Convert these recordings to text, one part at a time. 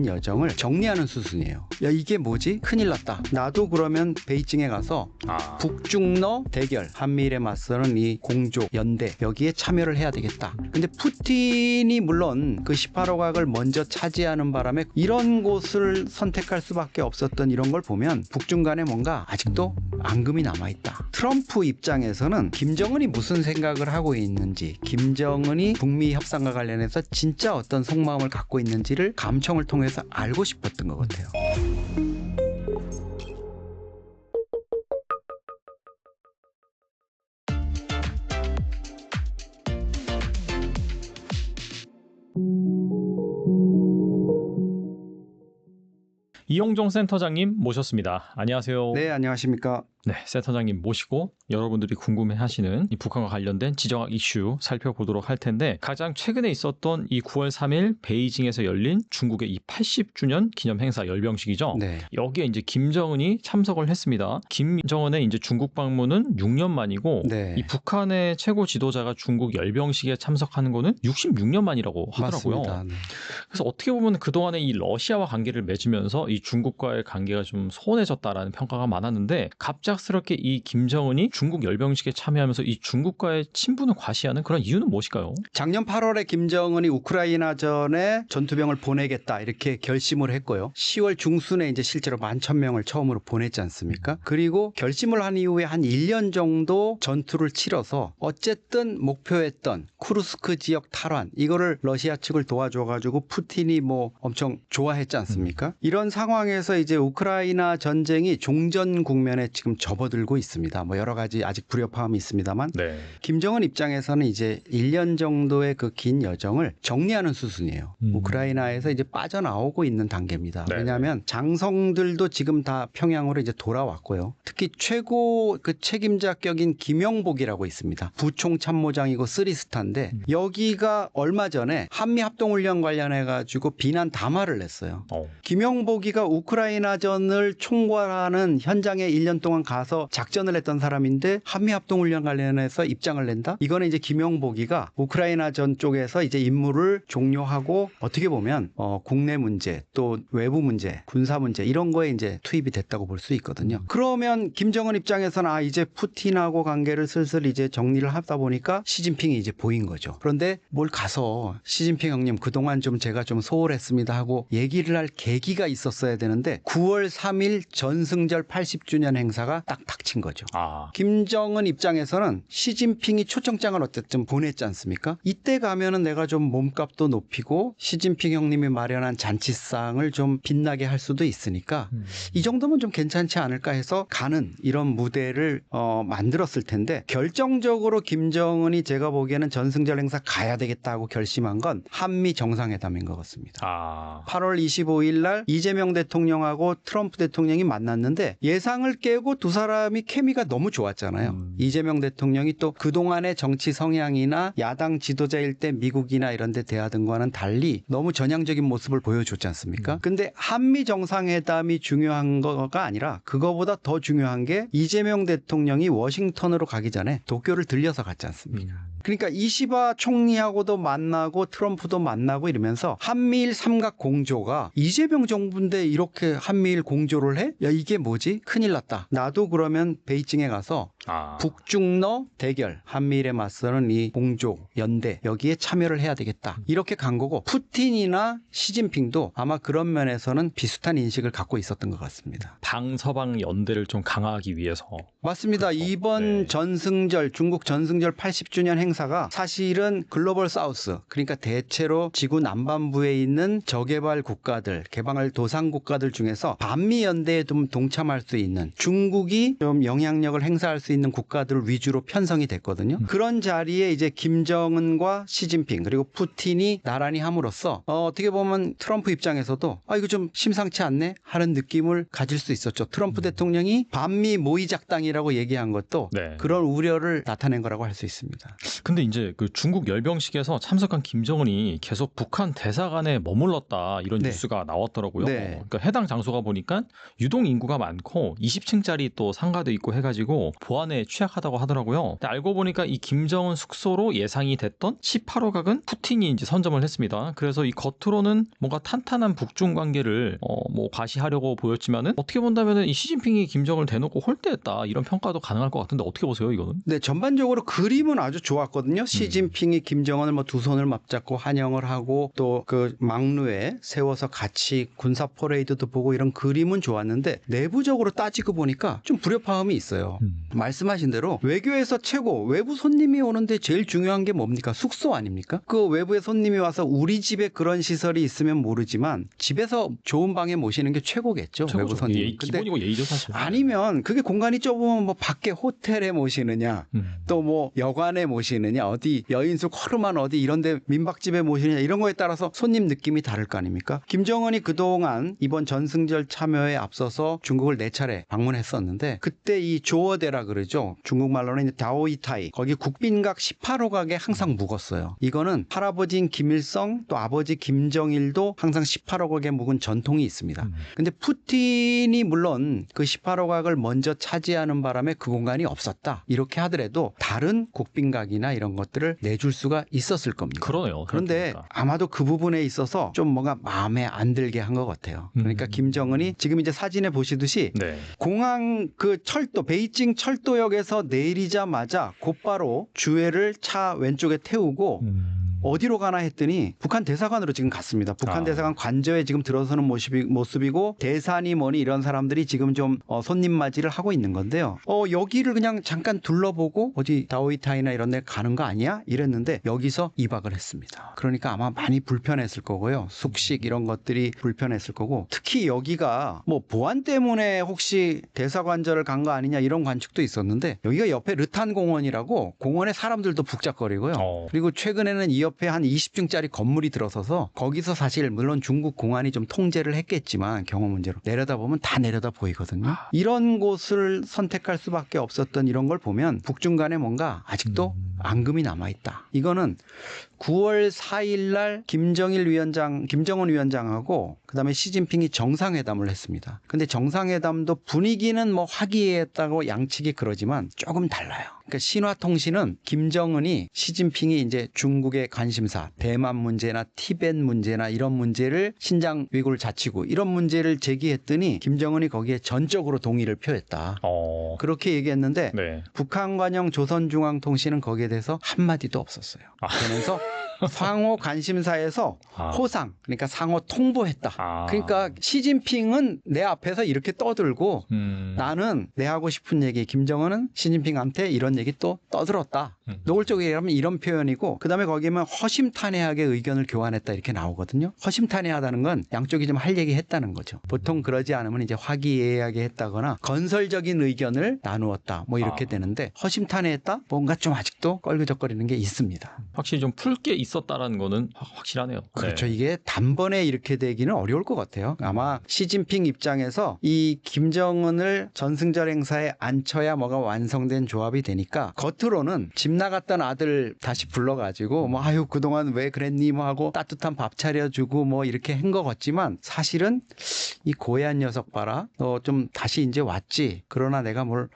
긴 여정을 정리하는 수순이에요. 야, 이게 뭐지? 큰일 났다. 나도 그러면 베이징에 가서 북중러 대결, 한미일에 맞서는 이 공조, 연대 여기에 참여를 해야 되겠다. 근데 푸틴이 물론 그 18호 각을 먼저 차지하는 바람에 이런 곳을 선택할 수밖에 없었던 이런 걸 보면 북중 간에 뭔가 아직도 앙금이 남아있다. 트럼프 입장에서는 김정은이 무슨 생각을 하고 있는지, 김정은이 북미 협상과 관련해서 진짜 어떤 속마음을 갖고 있는지를 감청을 통해서 알고 싶었던 것 같아요. 이용종 센터장님 모셨습니다. 안녕하세요. 네, 안녕하십니까. 네, 센터장님 모시고 여러분들이 궁금해하시는 이 북한과 관련된 지정학 이슈 살펴보도록 할 텐데, 가장 최근에 있었던 이 9월 3일 베이징에서 열린 중국의 이 80주년 기념 행사 열병식이죠. 네. 여기에 이제 김정은이 참석을 했습니다. 김정은의 이제 중국 방문은 6년 만이고, 네. 이 북한의 최고 지도자가 중국 열병식에 참석하는 거는 66년 만이라고 하더라고요. 맞습니다. 네. 그래서 어떻게 보면 그동안에 이 러시아와 관계를 맺으면서 이 중국과의 관계가 좀 소원해졌다라는 평가가 많았는데, 갑작스럽게 이 김정은이 중국 열병식에 참여하면서 이 중국과의 친분을 과시하는 그런 이유는 무엇일까요? 작년 8월에 김정은이 우크라이나전에 전투병을 보내겠다 이렇게 결심을 했고요. 10월 중순에 이제 실제로 11,000명을 처음으로 보냈지 않습니까? 그리고 결심을 한 이후에 한 1년 정도 전투를 치러서 어쨌든 목표했던 쿠르스크 지역 탈환, 이거를 러시아 측을 도와줘가지고 푸틴이 뭐 엄청 좋아했지 않습니까? 이런 상황에서 이제 우크라이나 전쟁이 종전 국면에 지금 접어들고 있습니다. 뭐 여러 가지 아직 불협화음이 있습니다만, 네. 김정은 입장에서는 이제 1년 정도의 그 긴 여정을 정리하는 수순이에요. 우크라이나에서 이제 빠져나오고 있는 단계입니다. 네. 왜냐하면 장성들도 지금 다 평양으로 이제 돌아왔고요. 특히 최고 그 책임자격인 김영복이라고 있습니다. 부총 참모장이고 쓰리스타인데 여기가 얼마 전에 한미 합동훈련 관련해 가지고 비난 담화를 냈어요. 김영복이가 우크라이나전을 총괄하는 현장에 1년 동안 가서 작전을 했던 사람인데 한미 합동훈련 관련해서 입장을 낸다? 이거는 이제 김영복이가 우크라이나전 쪽에서 이제 임무를 종료하고 어떻게 보면 국내 문제 또 외부 문제, 군사 문제 이런 거에 이제 투입이 됐다고 볼 수 있거든요. 그러면 김정은 입장에서는 이제 푸틴하고 관계를 슬슬 이제 정리를 하다 보니까 시진핑이 이제 보인 거죠. 그런데 뭘 가서 시진핑 형님 그동안 좀 제가 좀 소홀했습니다 하고 얘기를 할 계기가 있었어야 되는데 9월 3일 전승절 80주년 행사가 딱 닥친 거죠. 김정은 입장에서는 시진핑이 초청장을 어쨌든 보냈지 않습니까? 이때 가면은 내가 좀 몸값도 높이고 시진핑 형님이 마련한 잔치상을 좀 빛나게 할 수도 있으니까 이 정도면 좀 괜찮지 않을까 해서 가는 이런 무대를 만들었을 텐데, 결정적으로 김정은이 제가 보기에는 전승절 행사 가야 되겠다고 결심한 건 한미 정상회담인 것 같습니다. 8월 25일 날 이재명 대통령하고 트럼프 대통령이 만났는데 예상을 깨고 두 사람이 케미가 너무 좋았잖아요. 이재명 대통령이 또 그동안의 정치 성향이나 야당 지도자일 때 미국이나 이런 데 대하던과는 달리 너무 전향적인 모습을 보여줬지 않습니까? 근데 한미 정상회담이 중요한 거가 아니라 그거보다 더 중요한 게 이재명 대통령이 워싱턴으로 가기 전에 도쿄를 들려서 갔지 않습니까? 그러니까 이시바 총리하고도 만나고 트럼프도 만나고 이러면서 한미일 삼각 공조가 이재명 정부인데 이렇게 한미일 공조를 해? 야, 이게 뭐지? 큰일 났다. 나도 그러면 베이징에 가서 북중러 대결, 한미일에 맞서는 이 공조, 연대 여기에 참여를 해야 되겠다. 이렇게 간 거고, 푸틴이나 시진핑도 아마 그런 면에서는 비슷한 인식을 갖고 있었던 것 같습니다. 방서방 연대를 좀 강화하기 위해서. 맞습니다. 그렇죠. 이번 전승절, 중국 전승절 80주년 행사가 사실은 글로벌 사우스, 그러니까 대체로 지구 남반부에 있는 저개발 국가들, 개방을 도상 국가들 중에서 반미 연대에 좀 동참할 수 있는, 중국이 좀 영향력을 행사할 수 있는 국가들 위주로 편성이 됐거든요. 그런 자리에 이제 김정은과 시진핑 그리고 푸틴이 나란히 함으로써 어떻게 보면 트럼프 입장에서도 이거 좀 심상치 않네 하는 느낌을 가질 수 있었죠. 트럼프 대통령이 반미 모의작당이라고 얘기한 것도 그런 우려를 나타낸 거라고 할 수 있습니다. 근데 이제 그 중국 열병식에서 참석한 김정은이 계속 북한 대사관에 머물렀다 이런 네. 뉴스가 나왔더라고요. 네. 그러니까 해당 장소가 보니까 유동 인구가 많고 20층짜리 또 상가도 있고 해가지고 보안에 취약하다고 하더라고요. 근데 알고 보니까 이 김정은 숙소로 예상이 됐던 18호 각은 푸틴이 이제 선점을 했습니다. 그래서 이 겉으로는 뭔가 탄탄한 북중 관계를 뭐 과시하려고 보였지만은 어떻게 본다면은 이 시진핑이 김정을 대놓고 홀대했다 이런 평가도 가능할 것 같은데 어떻게 보세요 이거는? 네, 전반적으로 그림은 아주 좋았거든요. 시진핑이 김정은을 뭐 두 손을 맞잡고 환영을 하고 또 그 막루에 세워서 같이 군사 퍼레이드도 보고 이런 그림은 좋았는데 내부적으로 따지고 보니까 좀 불협화음이 있어요. 말씀하신 대로 외교에서 최고 외부 손님이 오는데 제일 중요한 게 뭡니까? 숙소 아닙니까? 그 외부의 손님이 와서 우리 집에 그런 시설이 있으면 모르지만 집에서 좋은 방에 모시는 게 최고겠죠. 외부 손님. 기본이고 예의죠 사실. 아니면 그게 공간이 좁으면 뭐 밖에 호텔에 모시느냐 또 뭐 여관에 모시느냐 어디 여인숙 허름한 어디 이런데 민박집에 모시느냐 이런 거에 따라서 손님 느낌이 다를 거 아닙니까? 김정은이 그동안 이번 전승절 참여에 앞서서 중국을 4차례 방문했었는데 그때 이 조어대라 그러죠. 중국말로는 다오이타이 거기 국빈각 18호각에 항상 묵었어요. 이거는 할아버지인 김일성 또 아버지 김정일도 항상 18호각에 묵은 전통이 있습니다. 근데 푸틴이 물론 그 18호각을 먼저 차지하는 바람에 그 공간이 없었다. 이렇게 하더라도 다른 국빈각이나 이런 것들을 내줄 수가 있었을 겁니다. 그러네요. 그런데 생각해보니까. 아마도 그 부분에 있어서 좀 뭔가 마음에 안 들게 한 것 같아요. 그러니까 김정은이 지금 이제 사진에 보시듯이 네. 공항 그 철도 베이징 철도역에서 내리자마자 곧바로 주회를 차 왼쪽에 태우고 어디로 가나 했더니 북한 대사관으로 지금 갔습니다. 북한 대사관 관저에 지금 들어서는 모습이고 대사니 뭐니 이런 사람들이 지금 좀 손님 맞이를 하고 있는 건데요. 여기를 그냥 잠깐 둘러보고 어디 다오이타이나 이런 데 가는 거 아니야? 이랬는데 여기서 2박을 했습니다. 그러니까 아마 많이 불편했을 거고요. 숙식 이런 것들이 불편했을 거고 특히 여기가 뭐 보안 때문에 혹시 대사관저를 간 거 아니냐 이런 관측도 있었는데 여기가 옆에 르탄 공원이라고 공원에 사람들도 북적거리고요. 그리고 최근에는 이 옆에 한 20층짜리 건물이 들어서서 거기서 사실 물론 중국 공안이 좀 통제를 했겠지만 경호 문제로 내려다보면 다 내려다 보이거든요. 이런 곳을 선택할 수밖에 없었던 이런 걸 보면 북중 간에 뭔가 아직도 앙금이 남아있다. 이거는 9월 4일 날 김정은 위원장하고 그다음에 시진핑이 정상회담을 했습니다. 근데 정상회담도 분위기는 뭐 화기애애했다고 양측이 그러지만 조금 달라요. 그러니까 신화통신은 김정은이 시진핑이 이제 중국의 관심사, 대만 문제나 티벳 문제나 이런 문제를 신장 위구르 자치구 이런 문제를 제기했더니 김정은이 거기에 전적으로 동의를 표했다. 그렇게 얘기했는데 네. 북한 관영 조선중앙통신은 거기에 대해서 한마디도 없었어요. 그러면서 상호 관심사에서 호상, 그러니까 상호 통보했다. 그러니까 시진핑은 내 앞에서 이렇게 떠들고 나는 내 하고 싶은 얘기, 김정은은 시진핑한테 이런 얘기 또 떠들었다. 노골적으로 얘기하면 이런 표현이고 그다음에 거기에는 허심탄회하게 의견을 교환했다 이렇게 나오거든요. 허심탄회하다는 건 양쪽이 좀 할 얘기 했다는 거죠. 보통 그러지 않으면 이제 화기애애하게 했다거나 건설적인 의견을 나누었다. 뭐 이렇게 되는데 허심탄회했다? 뭔가 좀 아직도 껄그적거리는 게 있습니다. 확실히 좀 풀 게 있었다라는 거는 확실하네요. 그렇죠. 네. 이게 단번에 이렇게 되기는 어려울 것 같아요. 아마 시진핑 입장에서 이 김정은을 전승절 행사에 앉혀야 뭐가 완성된 조합이 되니까 겉으로는 집 나갔던 아들 다시 불러가지고 뭐 아유 그동안 왜 그랬니 뭐 하고 따뜻한 밥 차려주고 뭐 이렇게 한 것 같지만 사실은 이 고해한 녀석 봐라. 너 좀 다시 이제 왔지. 그러나 내가 뭘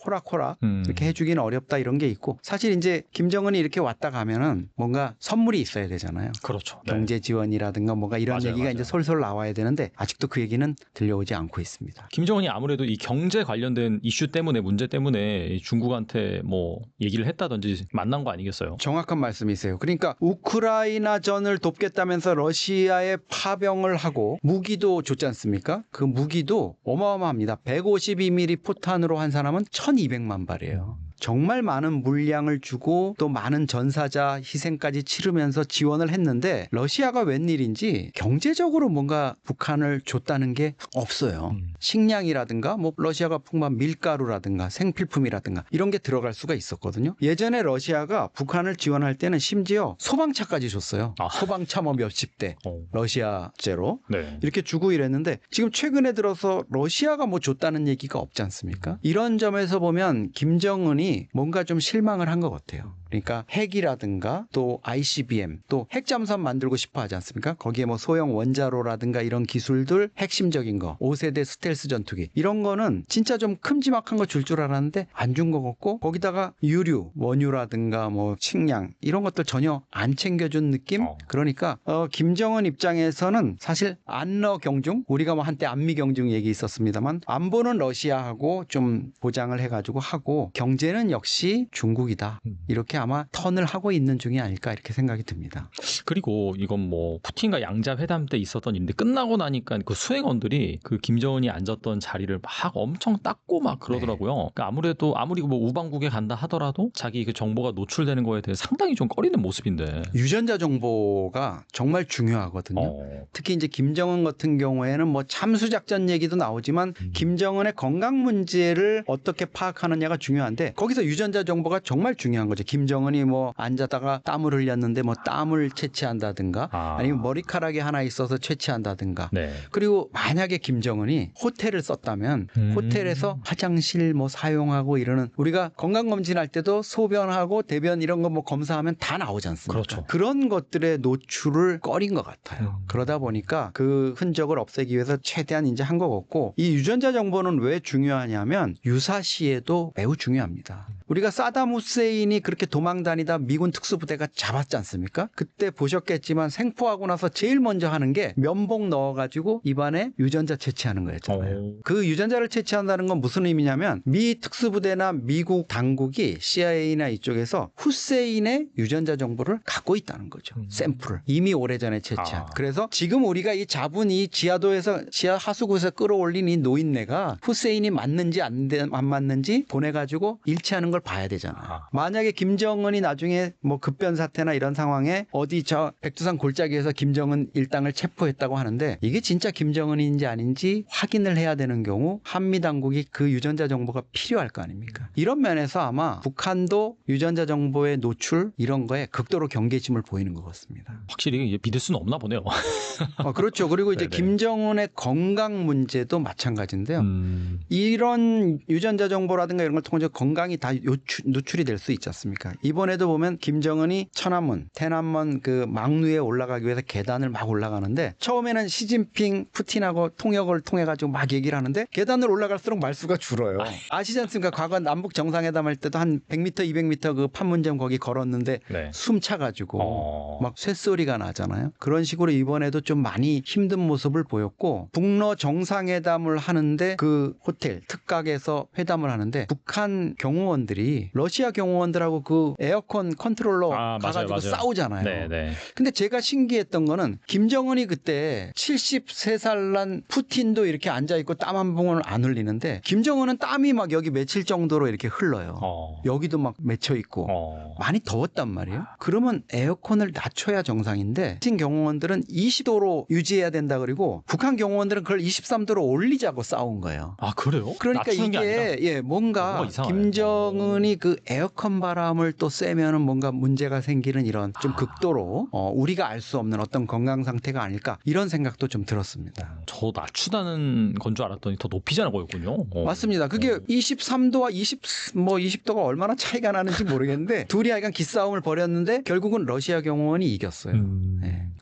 호락호락 이렇게 해주기는 어렵다 이런 게 있고 사실 이제 김정은이 이렇게 왔다 가면은 뭔가 선물이 있어야 되잖아요. 그렇죠. 경제 지원이라든가 뭔가 이런 맞아요, 얘기가 맞아요. 이제 솔솔 나와야 되는데 아직도 그 얘기는 들려오지 않고 있습니다. 김정은이 아무래도 이 경제 관련된 이슈 때문에 문제 때문에 중국한테 뭐 얘기를 했다든지 만난 거 아니겠어요? 정확한 말씀이세요. 그러니까 우크라이나전을 돕겠다면서 러시아에 파병을 하고 무기도 줬지 않습니까? 그 무기도 어마어마합니다. 152mm 포탄으로 한 사람은 1200만 발이에요. 정말 많은 물량을 주고 또 많은 전사자 희생까지 치르면서 지원을 했는데 러시아가 웬일인지 경제적으로 뭔가 북한을 줬다는 게 없어요. 식량이라든가 뭐 러시아가 풍부한 밀가루라든가 생필품이라든가 이런 게 들어갈 수가 있었거든요. 예전에 러시아가 북한을 지원할 때는 심지어 소방차까지 줬어요. 소방차 뭐 몇십 대 러시아제로 네. 이렇게 주고 이랬는데 지금 최근에 들어서 러시아가 뭐 줬다는 얘기가 없지 않습니까? 이런 점에서 보면 김정은이 김정은이 뭔가 좀 실망을 한 것 같아요. 그러니까 핵이라든가 또 ICBM 또 핵잠수함 만들고 싶어 하지 않습니까? 거기에 뭐 소형 원자로라든가 이런 기술들 핵심적인 거 5세대 스텔스 전투기 이런 거는 진짜 좀 큼지막한 거 줄 알았는데 안 준 것 같고 거기다가 유류, 원유라든가 뭐 식량 이런 것들 전혀 안 챙겨준 느낌? 그러니까 김정은 입장에서는 사실 안러 경중 우리가 뭐 한때 안미 경중 얘기 있었습니다만 안보는 러시아하고 좀 보장을 해가지고 하고 경제는 역시 중국이다. 이렇게 아마 턴을 하고 있는 중이 아닐까 이렇게 생각이 듭니다. 그리고 이건 뭐 푸틴과 양자 회담 때 있었던 일인데 끝나고 나니까 그 수행원들이 그 김정은이 앉았던 자리를 막 엄청 닦고 막 그러더라고요. 그러니까 아무래도 아무리 뭐 우방국에 간다 하더라도 자기 그 정보가 노출되는 거에 대해 상당히 좀 꺼리는 모습인데. 유전자 정보가 정말 중요하거든요. 특히 이제 김정은 같은 경우에는 뭐 참수작전 얘기도 나오지만 김정은의 건강 문제를 어떻게 파악하느냐가 중요한데 거기서 유전자 정보가 정말 중요한 거죠. 김정은이 뭐 앉았다가 땀을 흘렸는데 뭐 땀을 채취한다든가 아니면 머리카락이 하나 있어서 채취한다든가 그리고 만약에 김정은이 호텔을 썼다면 호텔에서 화장실 뭐 사용하고 이러는 우리가 건강검진할 때도 소변하고 대변 이런 거 뭐 검사하면 다 나오지 않습니까? 그렇죠. 그런 것들의 노출을 꺼린 것 같아요. 그러다 보니까 그 흔적을 없애기 위해서 최대한 이제 한 것 같고 이 유전자 정보는 왜 중요하냐면 유사시에도 매우 중요합니다. 우리가 사담 후세인이 그렇게 도망 다니다 미군 특수부대가 잡았지 않습니까? 그때 보셨겠지만 생포하고 나서 제일 먼저 하는 게 면봉 넣어가지고 입안에 유전자 채취하는 거였잖아요. 그 유전자를 채취한다는 건 무슨 의미냐면 미 특수부대나 미국 당국이 CIA나 이쪽에서 후세인의 유전자 정보를 갖고 있다는 거죠. 샘플을 이미 오래전에 채취한. 그래서 지금 우리가 이 잡은 이 지하도에서 지하 하수구에서 끌어올린 이 노인네가 후세인이 맞는지 안 맞는지 보내가지고 일치하는 걸 봐야 되잖아요. 만약에 김정은이 나중에 뭐 급변 사태나 이런 상황에 어디 저 백두산 골짜기에서 김정은 일당을 체포했다고 하는데 이게 진짜 김정은인지 아닌지 확인을 해야 되는 경우 한미 당국이 그 유전자 정보가 필요할 거 아닙니까? 이런 면에서 아마 북한도 유전자 정보의 노출 이런 거에 극도로 경계심을 보이는 것 같습니다. 확실히 이게 믿을 수는 없나 보네요. 그렇죠. 그리고 이제 김정은의 건강 문제도 마찬가지인데요. 이런 유전자 정보라든가 이런 걸 통해서 건강이 다 노출이 될 수 있지 않습니까? 이번에도 보면 김정은이 천안문,天安문 그 막루에 올라가기 위해서 계단을 막 올라가는데 처음에는 시진핑, 푸틴하고 통역을 통해 가지고 막 얘기를 하는데 계단을 올라갈수록 말수가 줄어요. 아시지 않습니까? 과거 남북 정상회담 할 때도 한 100m, 200m 그 판문점 거기 걸었는데 숨 차가지고 막 쇳소리가 나잖아요. 그런 식으로 이번에도 좀 많이 힘든 모습을 보였고 북러 정상회담을 하는데 그 호텔 특각에서 회담을 하는데 북한 경호원들이 러시아 경호원들하고 그 에어컨 컨트롤러 가가지고 싸우잖아요. 근데 제가 신기했던 거는 김정은이 그때 73살 난 푸틴도 이렇게 앉아있고 땀 한 방울 안 흘리는데 김정은은 땀이 막 여기 맺힐 정도로 이렇게 흘러요. 여기도 막 맺혀있고 많이 더웠단 말이에요. 그러면 에어컨을 낮춰야 정상인데 푸틴 경호원들은 20도로 유지해야 된다 그리고 북한 경호원들은 그걸 23도로 올리자고 싸운 거예요. 그래요? 그러니까 이게 뭔가 김정은이 그 에어컨 바람을 또 쐬면은 뭔가 문제가 생기는 이런 좀 극도로 우리가 알 수 없는 어떤 건강 상태가 아닐까 이런 생각도 좀 들었습니다. 저 낮추다는 건 줄 알았더니 더 높이자는 거였군요. 맞습니다. 그게 23도와 20도가 얼마나 차이가 나는지 모르겠는데 둘이 약간 기싸움을 벌였는데 결국은 러시아 경호원이 이겼어요.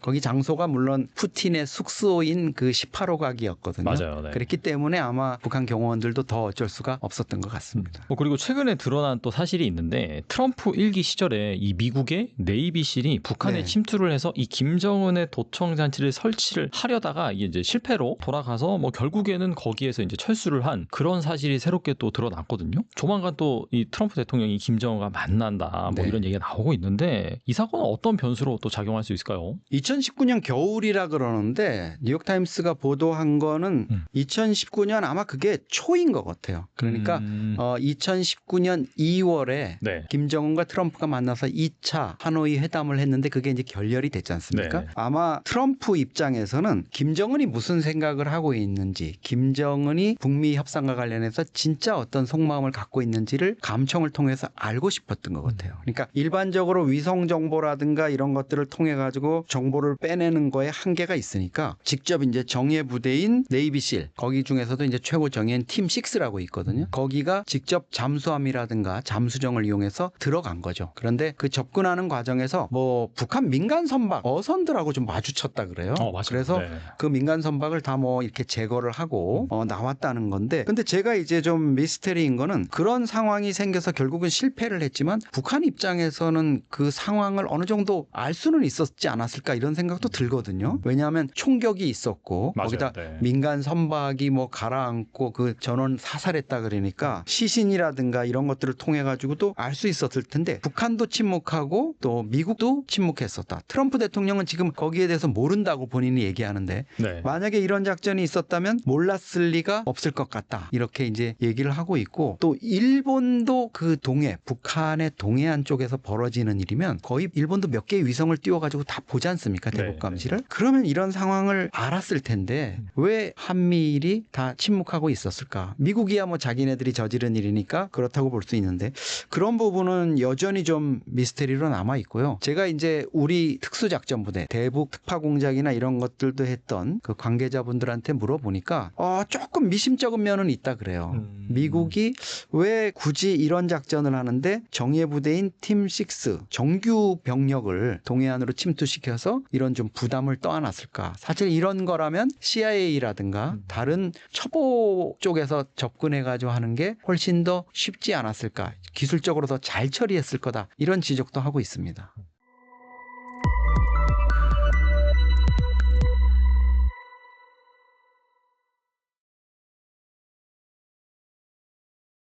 거기 장소가 물론 푸틴의 숙소인 그 18호 각이었거든요. 맞아요. 그렇기 때문에 아마 북한 경호원들도 더 어쩔 수가 없었던 것 같습니다. 그리고 최근에 드러난 또 사실이 있는데 트럼프 1기 시절에 이 미국의 네이비실이 북한에 침투를 해서 이 김정은의 도청 장치를 설치를 하려다가 이게 이제 실패로 돌아가서 뭐 결국에는 거기에서 이제 철수를 한 그런 사실이 새롭게 또 드러났거든요. 조만간 또 이 트럼프 대통령이 김정은과 만난다 뭐 이런 얘기가 나오고 있는데 이 사건은 어떤 변수로 또 작용할 수 있을까요? 2019년 겨울이라 그러는데 뉴욕타임스가 보도한 거는 2019년 아마 그게 초인 것 같아요. 그러니까 2019년 2월에 김정은과 트럼프가 만나서 2차 하노이 회담을 했는데 그게 이제 결렬이 됐지 않습니까? 아마 트럼프 입장에서는 김정은이 무슨 생각을 하고 있는지 김정은이 북미 협상과 관련해서 진짜 어떤 속마음을 갖고 있는지를 감청을 통해서 알고 싶었던 것 같아요. 그러니까 일반적으로 위성 정보라든가 이런 것들을 통해 가지고 정보를 빼내는 거에 한계가 있으니까 직접 이제 정예 부대인 네이비실 거기 중에서도 이제 최고 정예인 팀 6라고 있거든요. 거기가 직접 잠수함이라든가 미사일이라든가 잠수정을 이용해서 들어간 거죠. 그런데 그 접근하는 과정에서 뭐 북한 민간 선박 어선들하고 좀 마주쳤다 그래요. 맞아요. 그래서 네. 그 민간 선박을 다 뭐 이렇게 제거를 하고 나왔다는 건데, 근데 제가 이제 좀 미스테리인 거는 그런 상황이 생겨서 결국은 실패를 했지만 북한 입장에서는 그 상황을 어느 정도 알 수는 있었지 않았을까 이런 생각도 들거든요. 왜냐하면 총격이 있었고 맞아요. 거기다 네. 민간 선박이 뭐 가라앉고 그 전원 사살했다 그러니까 시신이라든가 이런 것들을 통해 가지고도 알 수 있었을 텐데 북한도 침묵하고 또 미국도 침묵했었다. 트럼프 대통령은 지금 거기에 대해서 모른다고 본인이 얘기하는데 네. 만약에 이런 작전이 있었다면 몰랐을 리가 없을 것 같다. 이렇게 이제 얘기를 하고 있고, 또 일본도 그 동해, 북한의 동해안 쪽에서 벌어지는 일이면 거의 일본도 몇 개의 위성을 띄워가지고 다 보지 않습니까? 대북 감시를. 그러면 이런 상황을 알았을 텐데 왜 한미일이 다 침묵하고 있었을까? 미국이야 뭐 자기네들이 저지른 일이니까 그렇다고 볼 수 있는데 그런 부분은 여전히 좀 미스테리로 남아 있고요. 제가 이제 우리 특수작전부대, 대북 특파공작이나 이런 것들도 했던 그 관계자분들한테 물어보니까 조금 미심쩍은 면은 있다 그래요. 미국이 왜 굳이 이런 작전을 하는데 정예부대인 팀6 정규 병력을 동해안으로 침투시켜서 이런 좀 부담을 떠안았을까? 사실 이런 거라면 CIA라든가 다른 첩보 쪽에서 접근해가지고 하는 게 훨씬 더 쉽지 않았을까? 기술적으로 더 잘 처리했을 거다. 이런 지적도 하고 있습니다.